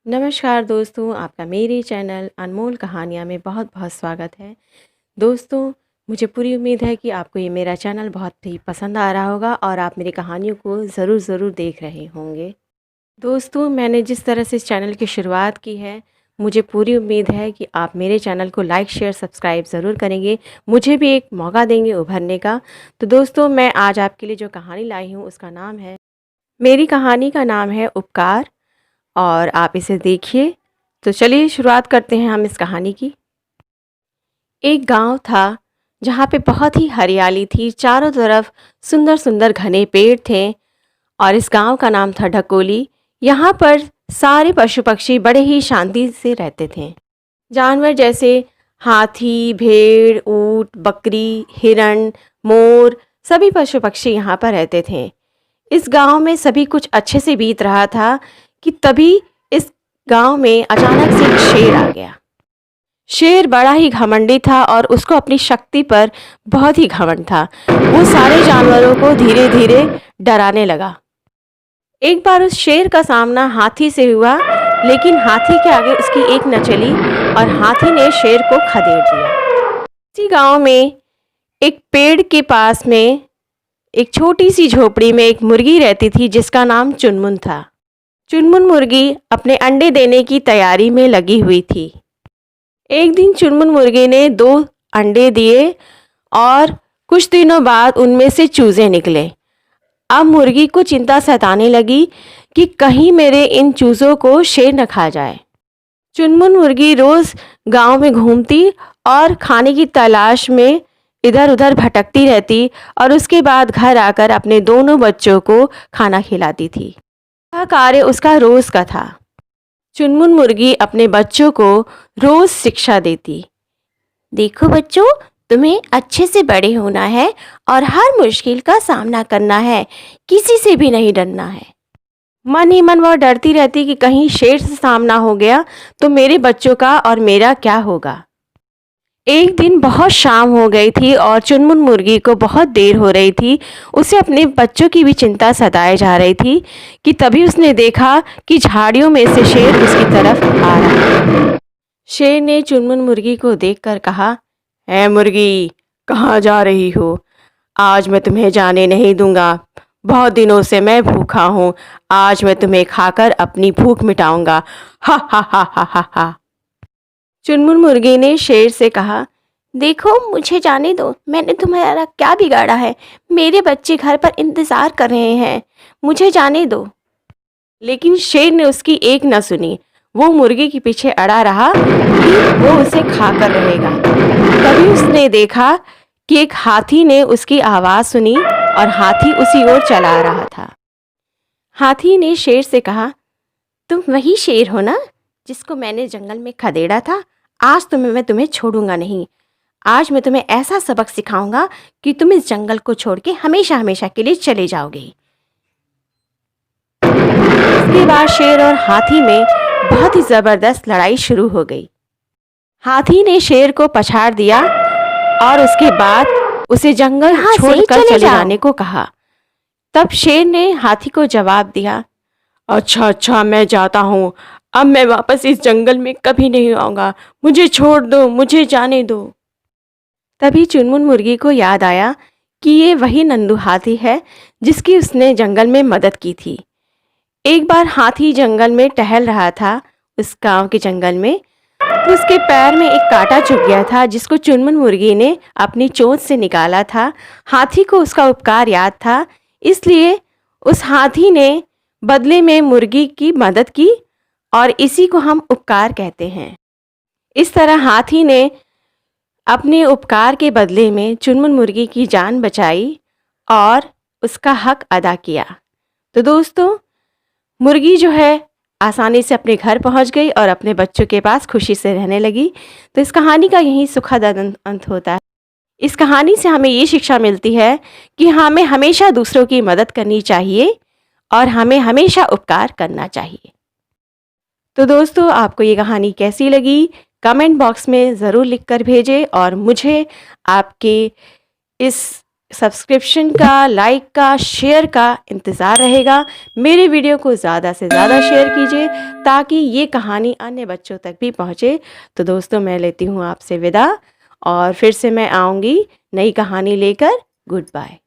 नमस्कार दोस्तों, आपका मेरे चैनल अनमोल कहानियाँ में बहुत-बहुत स्वागत है। दोस्तों, मुझे पूरी उम्मीद है कि आपको ये मेरा चैनल बहुत ही पसंद आ रहा होगा और आप मेरी कहानियों को ज़रूर देख रहे होंगे। दोस्तों, मैंने जिस तरह से इस चैनल की शुरुआत की है, मुझे पूरी उम्मीद है कि आप मेरे चैनल को लाइक, शेयर, सब्सक्राइब ज़रूर करेंगे। मुझे भी एक मौका देंगे उभरने का। तो दोस्तों, मैं आज आपके लिए जो कहानी लाई हूँ, उसका नाम है मेरी कहानी का नाम है उपकार और आप इसे देखिए। तो चलिए शुरुआत करते हैं हम इस कहानी की। एक गांव था जहाँ पे बहुत ही हरियाली थी, चारों तरफ सुंदर सुंदर घने पेड़ थे और इस गांव का नाम था ढकोली। यहाँ पर सारे पशु पक्षी बड़े ही शांति से रहते थे। जानवर जैसे हाथी, भेड़, ऊंट, बकरी, हिरण, मोर, सभी पशु पक्षी यहाँ पर रहते थे। इस गांव में सभी कुछ अच्छे से बीत रहा था कि तभी इस गांव में अचानक से एक शेर आ गया। शेर बड़ा ही घमंडी था और उसको अपनी शक्ति पर बहुत ही घमंड था। वो सारे जानवरों को धीरे धीरे डराने लगा। एक बार उस शेर का सामना हाथी से हुआ, लेकिन हाथी के आगे उसकी एक न चली और हाथी ने शेर को खदेड़ दिया। इसी गांव में एक पेड़ के पास में एक छोटी सी झोपड़ी में एक मुर्गी रहती थी जिसका नाम चुनमुन था। चुनमुन मुर्गी अपने अंडे देने की तैयारी में लगी हुई थी। एक दिन चुनमुन मुर्गी ने 2 अंडे दिए और कुछ दिनों बाद उनमें से चूजे निकले। अब मुर्गी को चिंता सताने लगी कि कहीं मेरे इन चूजों को शेर न खा जाए। चुनमुन मुर्गी रोज गांव में घूमती और खाने की तलाश में इधर उधर भटकती रहती और उसके बाद घर आकर अपने दोनों बच्चों को खाना खिलाती थी। यह कार्य उसका रोज का था। चुनमुन मुर्गी अपने बच्चों को रोज शिक्षा देती। देखो बच्चों, तुम्हें अच्छे से बड़े होना है और हर मुश्किल का सामना करना है, किसी से भी नहीं डरना है। मन ही मन वह डरती रहती कि कहीं शेर से सामना हो गया तो मेरे बच्चों का और मेरा क्या होगा। एक दिन बहुत शाम हो गई थी और चुनमुन मुर्गी को बहुत देर हो रही थी। उसे अपने बच्चों की भी चिंता सताए जा रही थी कि तभी उसने देखा कि झाड़ियों में से शेर उसकी तरफ आ रहा है। शेर ने चुनमुन मुर्गी को देखकर कहा, "ऐ मुर्गी, कहाँ जा रही हो? आज मैं तुम्हें जाने नहीं दूंगा। बहुत दिनों से मैं भूखा हूँ। आज मैं तुम्हें खाकर अपनी भूख मिटाऊंगा। हा हा हा हा हा हा।" चुनमुन मुर्गी ने शेर से कहा, देखो मुझे जाने दो, मैंने तुम्हारा क्या बिगाड़ा है? मेरे बच्चे घर पर इंतजार कर रहे हैं, मुझे जाने दो। लेकिन शेर ने उसकी एक न सुनी। वो मुर्गी के पीछे अड़ा रहा कि वो उसे खाकर रहेगा। तभी उसने देखा कि एक हाथी ने उसकी आवाज़ सुनी और हाथी उसी ओर चला रहा था। हाथी ने शेर से कहा, तुम वही शेर हो ना जिसको मैंने जंगल में खदेड़ा था? आज मैं तुम्हें छोड़ूंगा नहीं। आज मैं तुम्हें ऐसा सबक सिखाऊंगा कि तुम इस जंगल को छोड़ के हमेशा हमेशा के लिए चले जाओगे। इसके बाद शेर और हाथी में बहुत ही जबरदस्त लड़ाई शुरू हो गई। हाथी ने शेर को पछाड़ दिया और उसके बाद उसे जंगल छोड़कर चले जाने को कहा। तब शेर ने हाथी को जवाब दिया, अच्छा मैं जाता हूँ। अब मैं वापस इस जंगल में कभी नहीं आऊँगा। मुझे छोड़ दो, मुझे जाने दो। तभी चुनमुन मुर्गी को याद आया कि ये वही नंदू हाथी है जिसकी उसने जंगल में मदद की थी। एक बार हाथी जंगल में टहल रहा था, उस गांव के जंगल में, तो उसके पैर में एक कांटा चुभ गया था जिसको चुनमुन मुर्गी ने अपनी चोंच से निकाला था। हाथी को उसका उपकार याद था, इसलिए उस हाथी ने बदले में मुर्गी की मदद की और इसी को हम उपकार कहते हैं। इस तरह हाथी ने अपने उपकार के बदले में चुनमुन मुर्गी की जान बचाई और उसका हक अदा किया। तो दोस्तों, मुर्गी जो है आसानी से अपने घर पहुंच गई और अपने बच्चों के पास खुशी से रहने लगी। तो इस कहानी का यही सुखद अंत होता है। इस कहानी से हमें ये शिक्षा मिलती है कि हमें हमेशा दूसरों की मदद करनी चाहिए और हमें हमेशा उपकार करना चाहिए। तो दोस्तों, आपको ये कहानी कैसी लगी कमेंट बॉक्स में ज़रूर लिख कर भेजें और मुझे आपके इस सब्सक्रिप्शन का, लाइक का, शेयर का इंतज़ार रहेगा। मेरे वीडियो को ज़्यादा से ज़्यादा शेयर कीजिए ताकि ये कहानी अन्य बच्चों तक भी पहुँचे। तो दोस्तों, मैं लेती हूँ आपसे विदा और फिर से मैं आऊँगी नई कहानी लेकर। Good bye.